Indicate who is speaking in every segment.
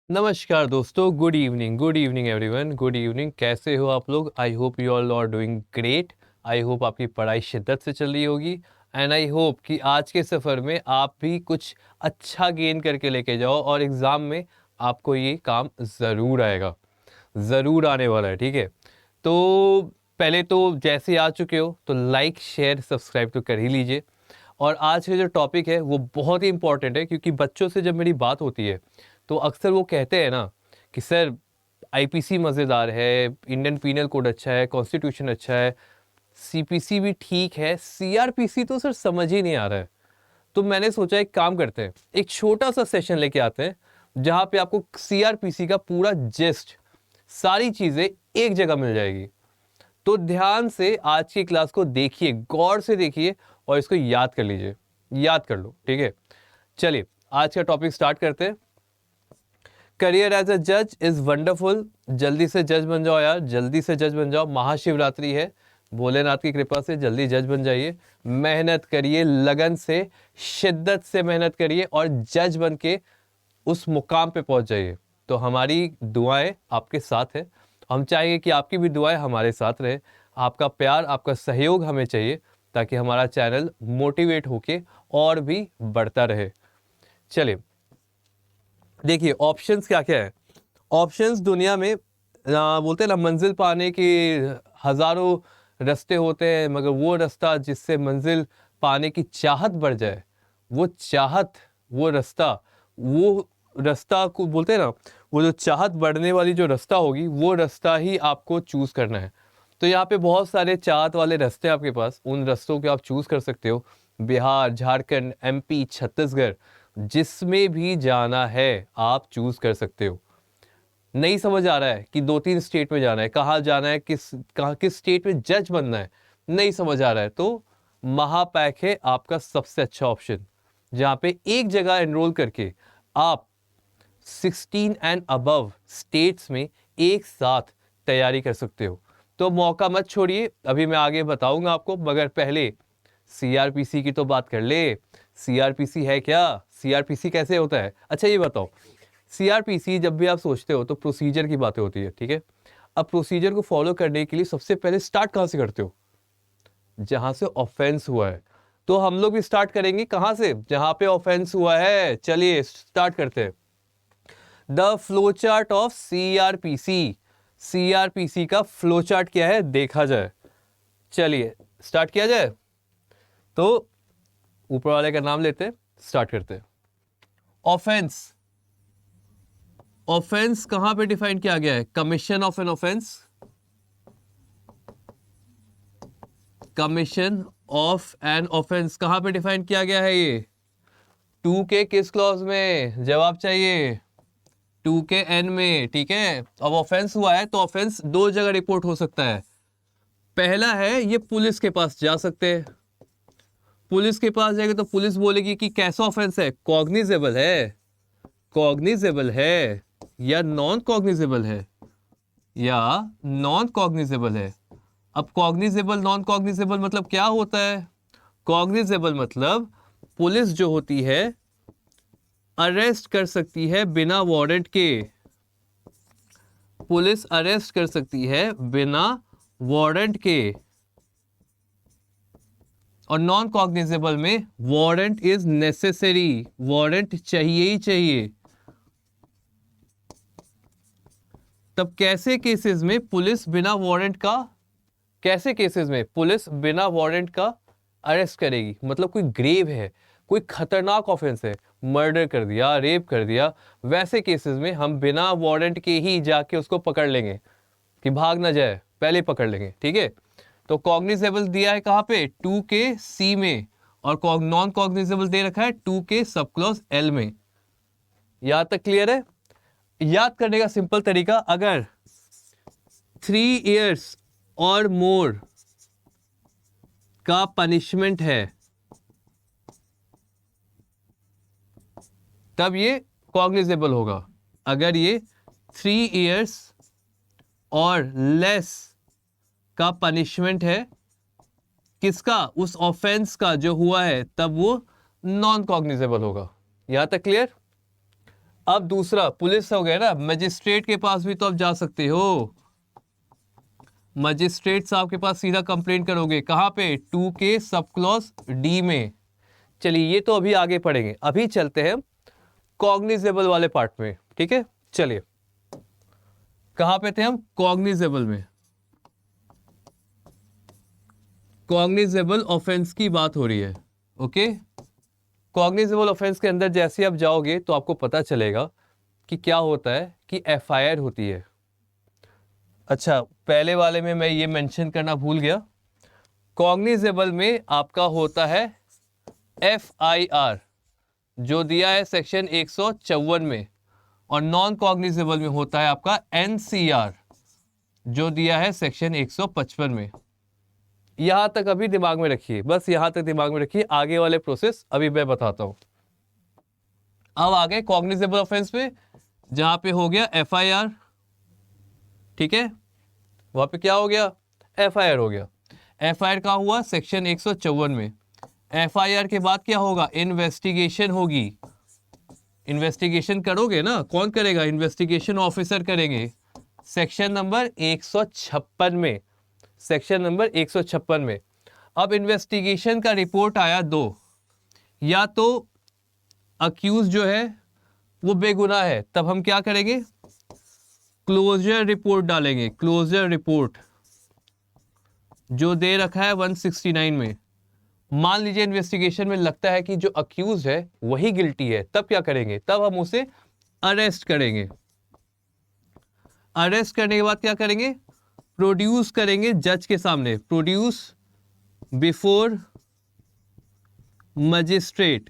Speaker 1: नमस्कार दोस्तों, good evening everyone, good evening. कैसे हो आप लोग? I hope you all are doing great. I hope आपकी पढ़ाई शिद्दत से चल रही होगी एंड आई होप कि आज के सफ़र में आप भी कुछ अच्छा गेन करके लेके जाओ और एग्ज़ाम में आपको ये काम ज़रूर आएगा, ज़रूर आने वाला है। ठीक है, तो पहले तो जैसे आ चुके हो तो लाइक शेयर सब्सक्राइब तो कर ही लीजिए। और आज का जो टॉपिक है वो बहुत ही इंपॉर्टेंट है, क्योंकि बच्चों से जब मेरी बात होती है तो अक्सर वो कहते हैं ना कि सर आईपीसी मज़ेदार है, इंडियन पीनल कोड अच्छा है, कॉन्स्टिट्यूशन अच्छा है, सीपीसी भी ठीक है, सीआरपीसी तो सर समझ ही नहीं आ रहा है। तो मैंने सोचा एक काम करते हैं, एक छोटा सा सेशन लेके आते हैं जहाँ पे आपको सीआरपीसी का पूरा जिस्ट, सारी चीज़ें एक जगह मिल जाएगी। तो ध्यान से आज की क्लास को देखिए, गौर से देखिए और इसको याद कर लीजिए, याद कर लो। ठीक है, चलिए आज का टॉपिक स्टार्ट करते हैं। करियर एज अ जज इज वंडरफुल। जल्दी से जज बन जाओ यार, जल्दी से जज बन जाओ। महाशिवरात्रि है, भोलेनाथ की कृपा से जल्दी जज बन जाइए। मेहनत करिए, लगन से, शिद्दत से मेहनत करिए और जज बन के उस मुकाम पे पहुंच जाइए। तो हमारी दुआएं आपके साथ है, हम चाहेंगे कि आपकी भी दुआएं हमारे साथ रहे। आपका प्यार, आपका सहयोग हमें चाहिए ताकि हमारा चैनल मोटिवेट होके और भी बढ़ता रहे। चलिए देखिए ऑप्शंस क्या क्या है। ऑप्शंस दुनिया में बोलते हैं ना, मंजिल पाने के हजारों रास्ते होते हैं, मगर वो रास्ता जिससे मंजिल पाने की चाहत बढ़ जाए, वो चाहत, वो रास्ता को बोलते हैं ना, वो जो चाहत बढ़ने वाली जो रास्ता होगी वो रास्ता ही आपको चूज करना है। तो यहाँ पे बहुत सारे चाहत वाले रास्ते हैं आपके पास, उन रास्तों के आप चूज कर सकते हो। बिहार, झारखंड, एमपी, छत्तीसगढ़, जिसमें भी जाना है आप चूज कर सकते हो। नहीं समझ आ रहा है कि 2-3 स्टेट में जाना है, कहाँ जाना है, किस स्टेट में जज बनना है, नहीं समझ आ रहा है, तो महापैक है आपका सबसे अच्छा ऑप्शन, जहाँ पे एक जगह एनरोल करके आप 16 एंड अबव स्टेट्स में एक साथ तैयारी कर सकते हो। तो मौका मत छोड़िए, अभी मैं आगे बताऊंगा आपको, मगर पहले सीआरपीसी की तो बात कर ले। सीआरपीसी है क्या? सीआरपीसी कैसे होता है? अच्छा ये बताओ, सीआरपीसी जब भी आप सोचते हो तो प्रोसीजर की बातें होती है, ठीक है। अब प्रोसीजर को फॉलो करने के लिए सबसे पहले स्टार्ट कहां से करते हो? जहां से ऑफेंस हुआ है। तो हम लोग भी स्टार्ट करेंगे कहां से? जहां पे ऑफेंस हुआ है। चलिए स्टार्ट करते हैं। The flow chart of CrPC. CrPC का फ्लो चार्ट क्या है देखा जाए। चलिए स्टार्ट किया जाए। तो ऊपर वाले का नाम लेते हैं, स्टार्ट करते हैं। ऑफेंस, ऑफेंस कहां पे डिफाइन किया गया है? Commission of an offence, commission of an offence कहां पे डिफाइन किया गया है? ये 2 के किस क्लॉज में? जवाब चाहिए। 2 के एन में, ठीक है। अब ऑफेंस हुआ है तो ऑफेंस दो जगह रिपोर्ट हो सकता है। पहला है ये पुलिस के पास जा सकते हैं, पुलिस के पास जाएंगे तो पुलिस बोलेगी कि कैसा ऑफेंस है, कॉग्निजेबल है, कॉग्निजेबल है या नॉन कॉग्निजेबल है, या नॉन कॉग्निजेबल है। अब कॉग्निजेबल नॉन कॉग्निजेबल मतलब क्या होता है? कॉग्निजेबल मतलब पुलिस जो होती है अरेस्ट कर सकती है बिना वारंट के, पुलिस अरेस्ट कर सकती है बिना वारंट के। और नॉन कॉग्निजेबल में वारंट इज नेसेसरी, वारंट चाहिए ही चाहिए। तब कैसे केसेस में पुलिस बिना वारंट का, कैसे केसेस में पुलिस बिना वारंट का अरेस्ट करेगी? मतलब कोई ग्रेव है, कोई खतरनाक ऑफेंस है, मर्डर कर दिया, रेप कर दिया, वैसे केसेस में हम बिना वारंट के ही जाके उसको पकड़ लेंगे कि भाग ना जाए, पहले पकड़ लेंगे, ठीक है। तो कॉग्निजेबल दिया है कहां पे? 2 के सी में, और नॉन कॉग्निजेबल दे रखा है 2 के सब क्लॉज एल में। यहां तक क्लियर है? याद करने का सिंपल तरीका, अगर 3 इयर्स और मोर का पनिशमेंट है तब ये कॉग्निजेबल होगा। अगर ये 3 इयर्स और लेस का पनिशमेंट है, किसका? उस ऑफेंस का जो हुआ है, तब वो नॉन कॉग्निजेबल होगा। यहां तक क्लियर? अब दूसरा पुलिस हो गया ना, मजिस्ट्रेट के पास भी तो आप जा सकते हो, मजिस्ट्रेट साहब के पास सीधा कंप्लेंट करोगे, कहाँ पे, 2K सब क्लॉज डी में। चलिए ये तो अभी आगे पढ़ेंगे, अभी चलते हैं कॉग्निजेबल वाले पार्ट में, ठीक है। चलिए कहाँ पे थे हम, कॉग्निजेबल में, कॉग्निजेबल ऑफेंस की बात हो रही है, ओके। कॉग्निजेबल ऑफेंस के अंदर जैसे आप जाओगे तो आपको पता चलेगा कि क्या होता है, कि FIR होती है। अच्छा, पहले वाले में मैं ये मेंशन करना भूल गया, कॉग्निजेबल में आपका होता है FIR जो दिया है सेक्शन 154 में, और नॉन कॉग्निजेबल में होता है आपका NCR जो दिया है सेक्शन 155 में। यहां तक अभी दिमाग में रखिए, बस यहां तक दिमाग में रखिए, आगे वाले प्रोसेस अभी मैं बताता हूं। अब आ गए कॉग्निजेबल ऑफेंस में, जहां पे हो गया FIR, ठीक है, वहां पे क्या हो गया, FIR हो गया। FIR का हुआ सेक्शन 154 में। FIR के बाद क्या होगा, इन्वेस्टिगेशन होगी, इन्वेस्टिगेशन करोगे ना, कौन करेगा, इन्वेस्टिगेशन ऑफिसर करेंगे, सेक्शन नंबर 156 में, सेक्शन नंबर 156 में। अब इन्वेस्टिगेशन का रिपोर्ट आया दो, या तो अक्यूज जो है वो बेगुनाह है, तब हम क्या करेंगे, क्लोजर रिपोर्ट डालेंगे, क्लोजर रिपोर्ट जो दे रखा है 169 में। मान लीजिए इन्वेस्टिगेशन में लगता है कि जो अक्यूज है वही गिल्टी है, तब क्या करेंगे, तब हम उसे अरेस्ट करेंगे। अरेस्ट करने के बाद क्या करेंगे, प्रोड्यूस करेंगे जज के सामने, प्रोड्यूस बिफोर मजिस्ट्रेट।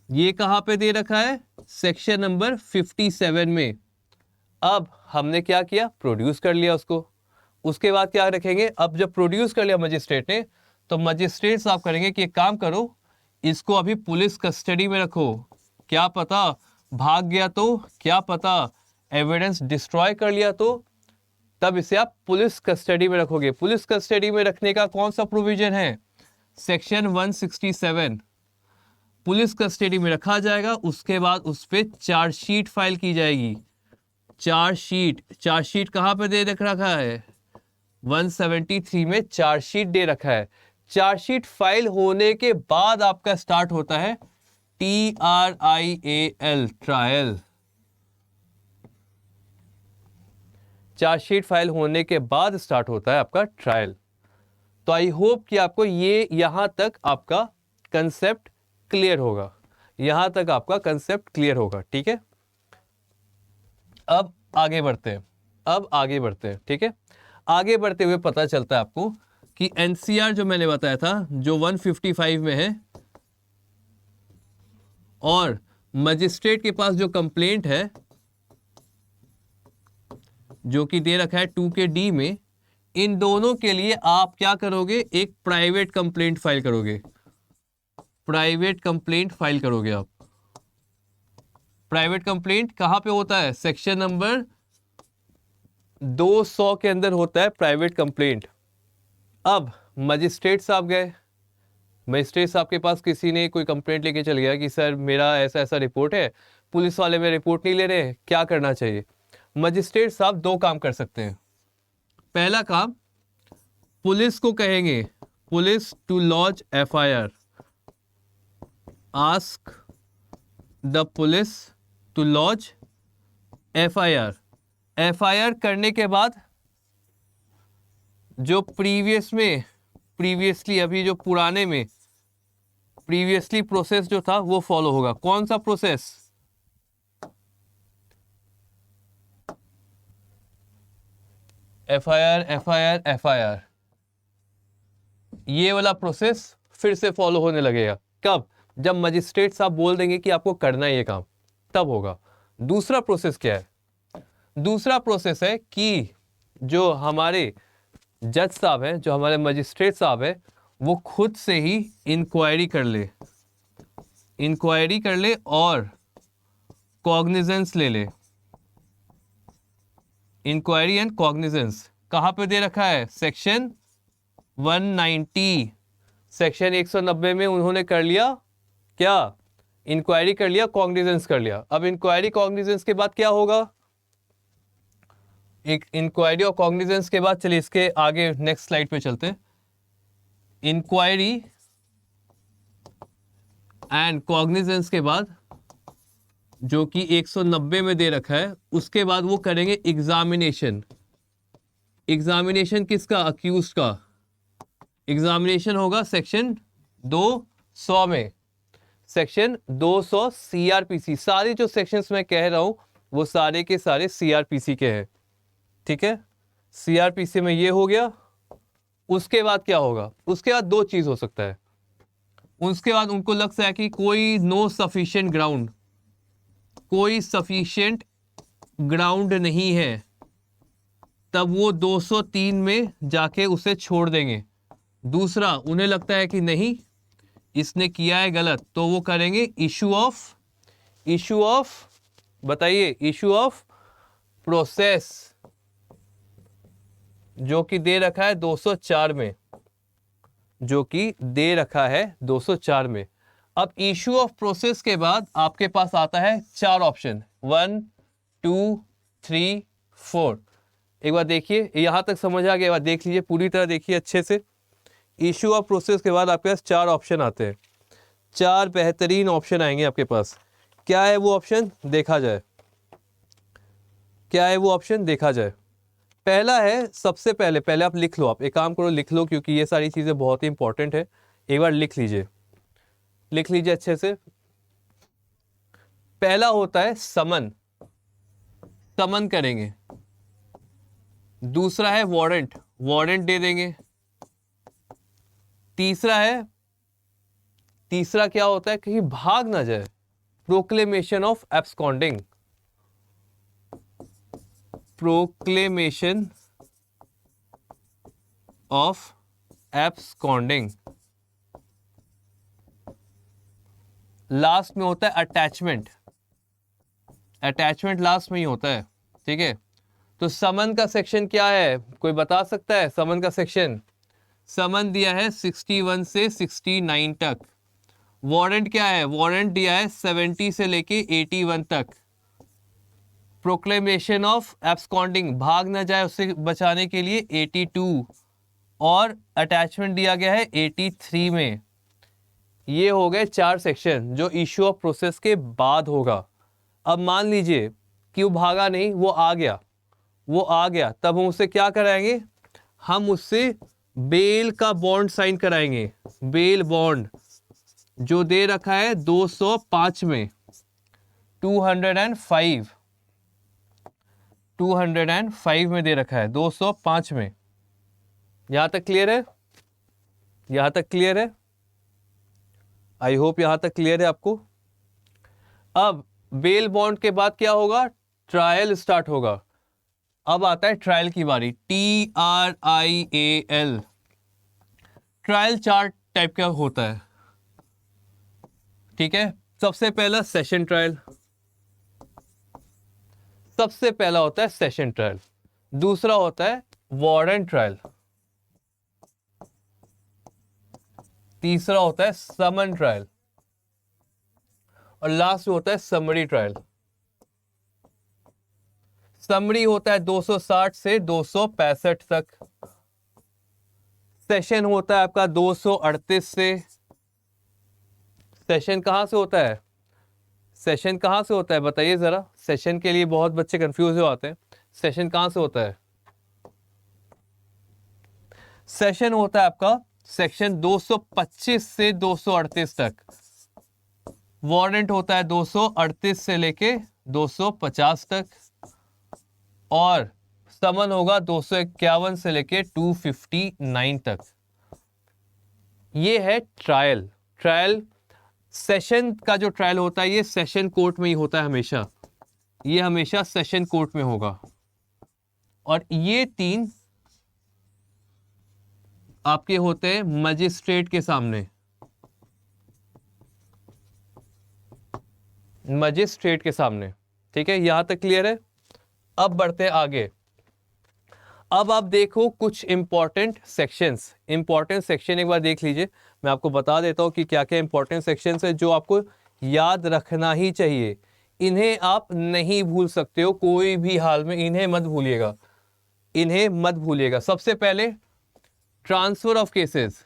Speaker 1: ये कहां पे दे रखा है, सेक्शन नंबर 57 में। अब हमने क्या किया, प्रोड्यूस कर लिया उसको, उसके बाद क्या रखेंगे, अब जब प्रोड्यूस कर लिया मजिस्ट्रेट ने, तो मजिस्ट्रेट साहब करेंगे कि एक काम करो, इसको अभी पुलिस कस्टडी में रखो, क्या पता भाग गया तो, क्या पता एविडेंस डिस्ट्रॉय कर लिया तो, तब इसे आप पुलिस कस्टडी में रखोगे। पुलिस कस्टडी में रखने का कौन सा प्रोविजन है, सेक्शन 167। पुलिस कस्टडी में रखा जाएगा, उसके बाद उस पर चार्जशीट फाइल की जाएगी। चार्जशीट, चार्जशीट कहां पे दे रखा है, 173 में चार्जशीट दे रखा है। चार्जशीट फाइल होने के बाद आपका स्टार्ट होता है TRIAL, ट्रायल। चार्जशीट फाइल होने के बाद स्टार्ट होता है आपका ट्रायल। तो आई होप कि आपको ये यहां तक आपका कंसेप्ट क्लियर होगा, यहां तक आपका कंसेप्ट क्लियर होगा, ठीक है। अब आगे बढ़ते हैं, अब आगे बढ़ते हैं, ठीक है। आगे बढ़ते हुए पता चलता है आपको कि NCR जो मैंने बताया था जो 155 में है, और मजिस्ट्रेट के पास जो कंप्लेंट है जो कि दे रखा है 2KD में, इन दोनों के लिए आप क्या करोगे, एक प्राइवेट कंप्लेंट फाइल करोगे, प्राइवेट कंप्लेंट फाइल करोगे आप। प्राइवेट कंप्लेंट कहां पे होता है, सेक्शन नंबर 200 के अंदर होता है प्राइवेट कंप्लेंट। अब मजिस्ट्रेट साहब गए, मजिस्ट्रेट साहब के पास किसी ने कोई कंप्लेंट लेके चल गया कि सर मेरा ऐसा ऐसा रिपोर्ट है, पुलिस वाले में रिपोर्ट नहीं ले रहे, क्या करना चाहिए। मजिस्ट्रेट साहब दो काम कर सकते हैं। पहला काम, पुलिस को कहेंगे, police to launch FIR, ask the police to launch FIR। FIR करने के बाद जो प्रीवियसली अभी जो पुराने में प्रीवियसली प्रोसेस जो था वो फॉलो होगा। कौन सा प्रोसेस, FIR, ये वाला प्रोसेस फिर से फॉलो होने लगेगा। कब, जब मजिस्ट्रेट साहब बोल देंगे कि आपको करना है ये काम, तब होगा। दूसरा प्रोसेस क्या है, दूसरा प्रोसेस है कि जो हमारे जज साहब हैं, जो हमारे मजिस्ट्रेट साहब हैं, वो खुद से ही इंक्वायरी कर ले, इंक्वायरी कर ले और कॉग्निजेंस ले ले। इंक्वायरी एंड कॉग्निजेंस कहां पे दे रखा है, सेक्शन 190, सेक्शन 190 में उन्होंने कर लिया क्या, इंक्वायरी कर लिया, कॉग्निजेंस कर लिया। अब इंक्वायरी कॉग्निजेंस के बाद क्या होगा, एक इंक्वायरी और कॉग्निजेंस के बाद चलिए इसके आगे नेक्स्ट स्लाइड पे चलते हैं। इंक्वायरी एंड कॉग्निजेंस के बाद जो कि 190 में दे रखा है, उसके बाद वो करेंगे एग्जामिनेशन। एग्जामिनेशन किसका, अक्यूज का। एग्जामिनेशन होगा सेक्शन 200 में, सेक्शन 200 सीआरपीसी। सारी जो सेक्शंस मैं कह रहा हूं वो सारे के सारे सीआरपीसी के हैं, ठीक है। सीआरपीसी में ये हो गया। उसके बाद क्या होगा, उसके बाद दो चीज हो सकता है। उसके बाद उनको लगता है कि कोई नो सफिशिएंट ग्राउंड, कोई सफिशिएंट ग्राउंड नहीं है, तब वो 203 में जाके उसे छोड़ देंगे। दूसरा, उन्हें लगता है कि नहीं इसने किया है गलत, तो वो करेंगे इशू ऑफ बताइए, इशू ऑफ प्रोसेस, जो कि दे रखा है 204 में, जो कि दे रखा है 204 में। अब इशू ऑफ प्रोसेस के बाद आपके पास आता है 4 ऑप्शन, 1 2 3 4। एक बार देखिए, यहां तक समझ आ गया, एक बार देख लीजिए, पूरी तरह देखिए अच्छे से। इशू ऑफ प्रोसेस के बाद आपके पास 4 ऑप्शन आते हैं, 4 बेहतरीन ऑप्शन आएंगे आपके पास। क्या है वो ऑप्शन, देखा जाए। क्या है वो ऑप्शन, देखा जाए। पहला है, सबसे पहले आप लिख लो, आप एक काम करो, लिख लो, क्योंकि ये सारी चीजें बहुत ही इंपॉर्टेंट है। एक बार लिख लीजिए, लिख लीजिए अच्छे से। पहला होता है समन, समन करेंगे। दूसरा है वारंट, वारंट दे देंगे। तीसरा क्या होता है, कहीं भाग ना जाए, proclamation of absconding, proclamation of absconding. Last में होता है अटैचमेंट, अटैचमेंट लास्ट में ही होता है, ठीक है। तो समन का सेक्शन क्या है, कोई बता सकता है समन का सेक्शन? समन दिया है 61 से 69 तक। वारंट क्या है, वारंट दिया है 70 से लेके 81 तक। प्रोक्लेमेशन ऑफ एब्सकॉन्डिंग, भाग ना जाए उससे बचाने के लिए 82, और अटैचमेंट दिया गया है 83 में। ये हो गए 4 सेक्शन जो इश्यू ऑफ प्रोसेस के बाद होगा। अब मान लीजिए कि वो भागा नहीं, वो आ गया, तब हम उससे क्या कराएंगे, हम उससे बेल का बॉन्ड साइन कराएंगे। बेल बॉन्ड जो दे रखा है 205 में, 205 में दे रखा है, 205 में। यहां तक क्लियर है, यहां तक क्लियर है, आई होप यहां तक क्लियर है आपको। अब बेल बॉन्ड के बाद क्या होगा, ट्रायल स्टार्ट होगा। अब आता है ट्रायल की बारी, TRIAL। ट्रायल 4 टाइप का होता है, ठीक है। सबसे पहला सेशन ट्रायल, सबसे पहला होता है सेशन ट्रायल। दूसरा होता है वारंट ट्रायल। तीसरा होता है समन ट्रायल, और लास्ट में होता है समरी ट्रायल। समरी होता है 260 से 265 तक। सेशन होता है आपका 238 से। सेशन कहां से होता है, सेशन कहां से होता है बताइए जरा। सेशन के लिए बहुत बच्चे कंफ्यूज हो आते हैं, सेशन कहां से होता है। सेशन होता है आपका सेक्शन 225 से 238 तक। वारंट होता है 238 से लेके 250 तक, और समन होगा 251 से लेके 259 तक। ये है ट्रायल। ट्रायल सेशन का जो ट्रायल होता है ये सेशन कोर्ट में ही होता है हमेशा, ये हमेशा सेशन कोर्ट में होगा। और ये 3 आपके होते हैं मजिस्ट्रेट के सामने, मजिस्ट्रेट के सामने, ठीक है। यहां तक क्लियर है। अब बढ़ते हैं आगे। अब आप देखो कुछ इंपॉर्टेंट सेक्शंस, इंपॉर्टेंट सेक्शन एक बार देख लीजिए। मैं आपको बता देता हूं कि क्या क्या इंपॉर्टेंट सेक्शंस है जो आपको याद रखना ही चाहिए, इन्हें आप नहीं भूल सकते हो कोई भी हाल में, इन्हें मत भूलिएगा, इन्हें मत भूलिएगा। सबसे पहले transfer of cases,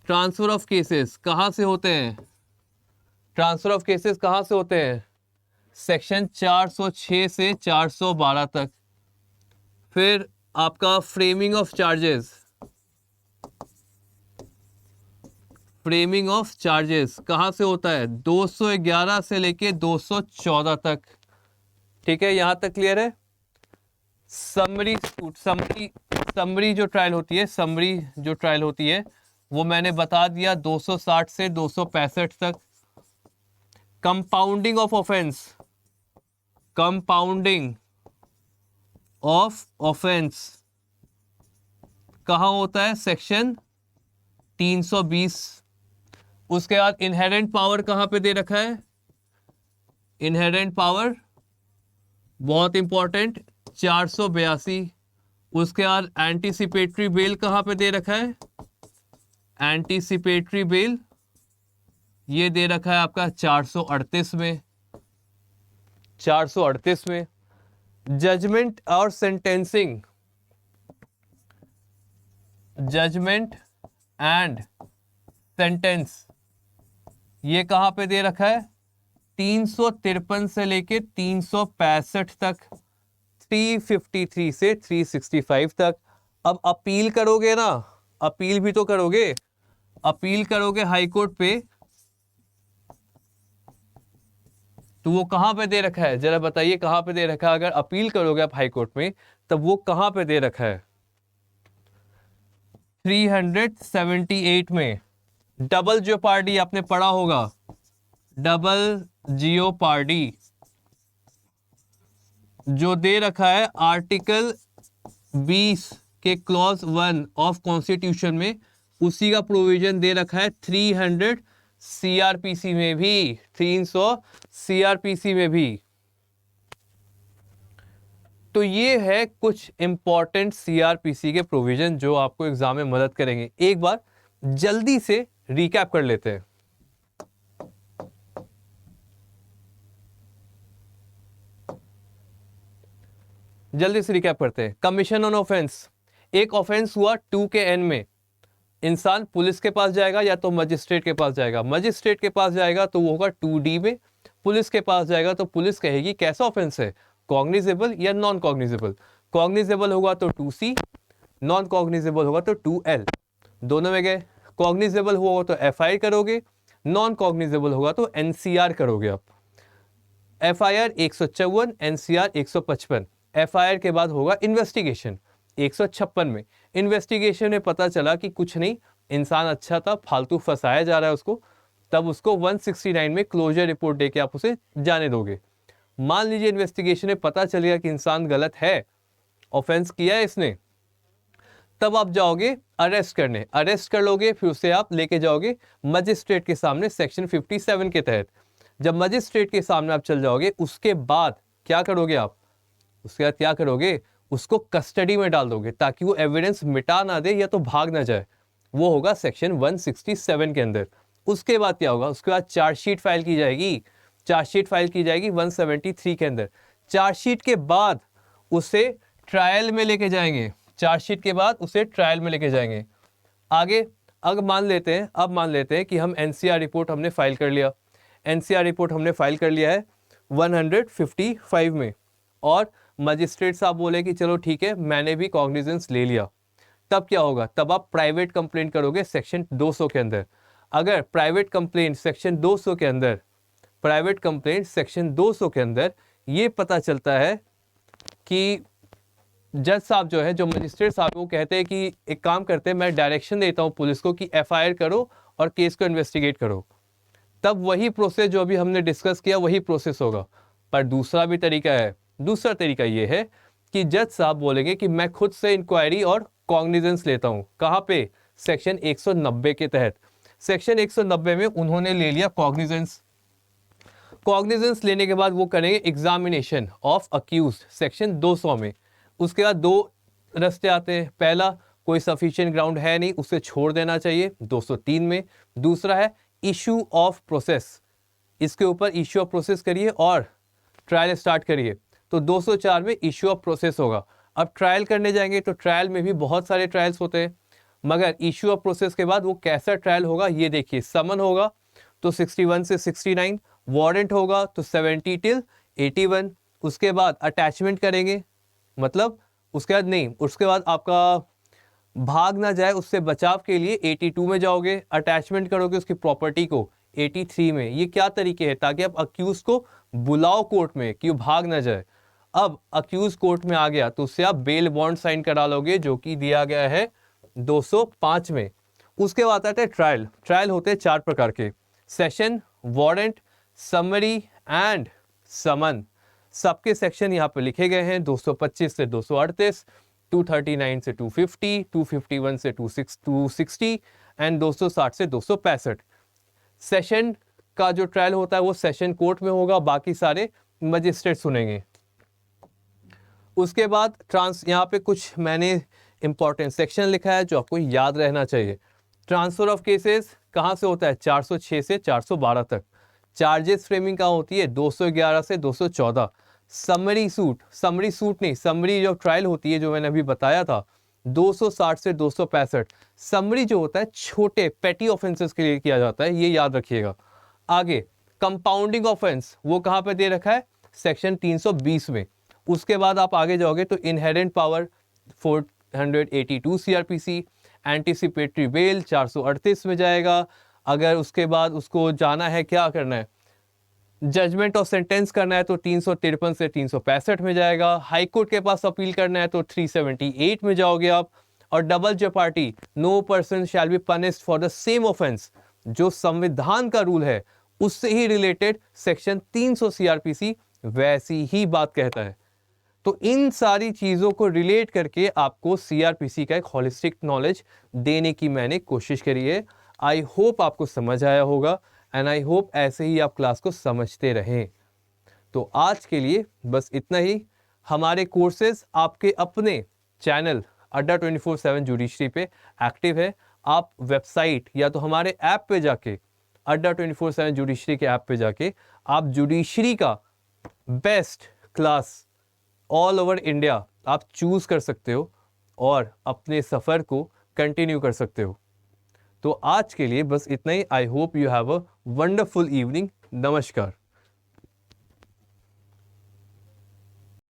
Speaker 1: transfer of cases कहां से होते हैं? ट्रांसफर ऑफ केसेस कहां से होते हैं? सेक्शन 406 से 412 तक। फिर आपका framing of charges, framing of charges कहां से होता है? 211 से लेके 214 तक। ठीक है, यहां तक क्लियर है? समरी समरी जो ट्रायल होती है, समरी जो ट्रायल होती है वो मैंने बता दिया 260 से 265 तक। Compounding of offence, compounding of offence कहां होता है? सेक्शन 320। उसके बाद इनहेरेंट पावर कहां पे दे रखा है? इनहेरेंट पावर बहुत इंपॉर्टेंट 482। उसके बाद एंटीसिपेटरी बेल कहां पे दे रखा है? एंटीसिपेटरी बेल ये दे रखा है आपका 438 में, 438 में। जजमेंट और सेंटेंसिंग, जजमेंट एंड सेंटेंस ये कहां पे दे रखा है? 353 से लेके 365 तक, 353 से 365 तक। अब अपील करोगे ना, अपील भी तो करोगे, अपील करोगे हाई कोर्ट पे, तो वो कहां पे दे रखा है? जरा बताइए कहां पे दे रखा है? अगर अपील करोगे आप हाई कोर्ट में तब वो कहां पे दे रखा है? 378 में। डबल जियोपार्डी आपने पढ़ा होगा, डबल जियोपार्डी जो दे रखा है आर्टिकल 20 के क्लॉज 1 ऑफ कॉन्स्टिट्यूशन में, उसी का प्रोविजन दे रखा है 300 सीआरपीसी में भी, 300 सीआरपीसी में भी। तो ये है कुछ इंपॉर्टेंट सीआरपीसी के प्रोविजन जो आपको एग्जाम में मदद करेंगे। एक बार जल्दी से रिकैप कर लेते हैं। जल्दी से रिकैप करते हैं। कमीशन ऑन ऑफेंस, एक ऑफेंस हुआ 2 के एन में, इंसान पुलिस के पास जाएगा या तो मजिस्ट्रेट के पास जाएगा। मजिस्ट्रेट के पास जाएगा तो वो होगा 2D में, पुलिस के पास जाएगा तो पुलिस कहेगी कैसा ऑफेंस है, कॉग्निजेबल या नॉन कॉग्निजेबल। कॉग्निजेबल होगा तो 2C, नॉन कॉग्निजेबल होगा तो 2L, दोनों में गए। कॉग्निजेबल हुआ तो FIR करोगे, नॉन कॉग्निजेबल होगा तो NCR करोगे आप। FIR 154, NCR 155। FIR के बाद होगा इन्वेस्टिगेशन 156 में। इन्वेस्टिगेशन में पता चला कि कुछ नहीं, इंसान अच्छा था, फालतू फंसाया जा रहा है उसको, तब उसको 169 में क्लोजर रिपोर्ट देके आप उसे जाने दोगे। मान लीजिए इन्वेस्टिगेशन में पता चल गया कि इंसान गलत है, ऑफेंस किया है इसने, तब आप जाओगे अरेस्ट करने, अरेस्ट कर लोगे, फिर उसे आप लेके जाओगे मजिस्ट्रेट के सामने सेक्शन 57 के तहत। जब मजिस्ट्रेट के सामने आप चल जाओगे, उसके बाद क्या करोगे आप? उसके बाद क्या करोगे? उसको कस्टडी में डाल दोगे ताकि वो एविडेंस मिटा ना दे या तो भाग ना जाए, वो होगा सेक्शन 167 के अंदर। उसके बाद क्या होगा? उसके बाद चार्जशीट फाइल की जाएगी, चार्जशीट फाइल की जाएगी 173 के अंदर। चार्जशीट के बाद उसे ट्रायल में लेके जाएंगे, चार्जशीट के बाद उसे ट्रायल में लेके जाएंगे। आगे अब मान लेते हैं कि हम NCR रिपोर्ट हमने फाइल कर लिया, NCR रिपोर्ट हमने फाइल कर लिया है 155 में, और मजिस्ट्रेट साहब बोले कि चलो ठीक है मैंने भी कॉग्निजेंस ले लिया। तब क्या होगा? तब आप प्राइवेट कंप्लेंट करोगे सेक्शन 200 के अंदर। अगर प्राइवेट कंप्लेंट सेक्शन 200 के अंदर, प्राइवेट कंप्लेंट सेक्शन 200 के अंदर ये पता चलता है कि जज साहब जो है, जो मजिस्ट्रेट साहब, वो कहते हैं कि एक काम करते हैं, मैं डायरेक्शन देता हूं पुलिस को कि FIR करो और केस को इन्वेस्टिगेट करो, तब वही प्रोसेस जो अभी हमने डिस्कस किया वही प्रोसेस होगा। पर दूसरा भी तरीका है, दूसरा तरीका ये है कि जज साहब बोलेंगे कि मैं खुद से इंक्वायरी और कॉग्निजेंस लेता हूं। कहां पे? सेक्शन 190 के तहत। सेक्शन 190 में उन्होंने ले लिया कॉग्निजेंस। कॉग्निजेंस लेने के बाद वो करेंगे एग्जामिनेशन ऑफ अक्यूज्ड सेक्शन 200 में। उसके बाद दो रास्ते आते हैं, पहला कोई सफिशिएंट ग्राउंड है नहीं, उसे छोड़ देना चाहिए 203 में। दूसरा है इशू ऑफ प्रोसेस, इसके ऊपर इशू ऑफ प्रोसेस करिए और ट्रायल स्टार्ट करिए। तो 204 में इशू ऑफ प्रोसेस होगा। अब ट्रायल करने जाएंगे तो ट्रायल में भी बहुत सारे ट्रायल्स होते हैं, मगर इशू ऑफ प्रोसेस के बाद वो कैसा ट्रायल होगा ये देखिए। समन होगा तो 61 से 69, वारंट होगा तो 70 टिल 81, उसके बाद अटैचमेंट करेंगे, मतलब उसके बाद नहीं, उसके बाद आपका भाग ना जाए उससे बचाव के लिए 82 में जाओगे, अटैचमेंट करोगे उसकी प्रॉपर्टी को 83 में। ये क्या तरीके हैं ताकि आप अक्यूज को बुलाओ कोर्ट में कि वो भाग ना जाए। अब अक्यूज कोर्ट में आ गया तो उससे आप बेल बॉन्ड साइन करा लोगे जो कि दिया गया है 205 में। उसके बाद आता है ट्रायल। ट्रायल होते हैं 4 प्रकार के, session, warrant, summary and someone. सबके सेक्शन यहाँ पे लिखे गए हैं, 225 से 238, 239 से 250, 251 से 260 एंड 260 से 265। सेशन का जो ट्रायल होता है वो सेशन कोर्ट में होगा, बाकी सारे मजिस्ट्रेट सुनेंगे। उसके बाद यहाँ पे कुछ मैंने इंपॉर्टेंट सेक्शन लिखा है जो आपको याद रहना चाहिए। ट्रांसफर ऑफ केसेस कहाँ से होता है, 406 से 412 तक। चार्जेस फ्रेमिंग कहाँ होती है, 211 से 214। समरी सूट नहीं, समरी जो ट्रायल होती है जो मैंने अभी बताया था 260 से 265। समरी जो होता है छोटे पेटी ऑफेंसेस के लिए किया जाता है, ये याद रखिएगा। आगे कंपाउंडिंग ऑफेंस वो कहाँ पे दे रखा है, सेक्शन 320 में। उसके बाद आप आगे जाओगे तो inherent power 482 CrPC, anticipatory bail 438 में जाएगा। अगर उसके बाद उसको जाना है क्या करना है, जजमेंट ऑफ सेंटेंस करना है तो 353 से 365 में जाएगा। हाई कोर्ट के पास अपील करना है तो 378 में जाओगे आप। और double jeopardy, no person shall be punished for the same offence, जो संविधान का रूल है उससे ही रिलेटेड सेक्शन 300 सीआरपीसी वैसी ही बात कहता है। तो इन सारी चीजों को रिलेट करके आपको सीआरपीसी का एक होलिस्टिक नॉलेज देने की मैंने कोशिश करी है। आई होप आपको समझ आया होगा एंड आई होप ऐसे ही आप क्लास को समझते रहें। तो आज के लिए बस इतना ही। हमारे कोर्सेज आपके अपने चैनल अड्डा 24/7 जुडिशरी पे एक्टिव है। आप वेबसाइट या तो हमारे ऐप पे जाके, अड्डा 24/7 जुडिशरी के ऐप पे जाके आप जुडिशरी का best class all over India आप चूज कर सकते हो और अपने सफर को कंटिन्यू कर सकते हो। तो आज के लिए बस इतना ही। I hope you have a wonderful evening. नमस्कार।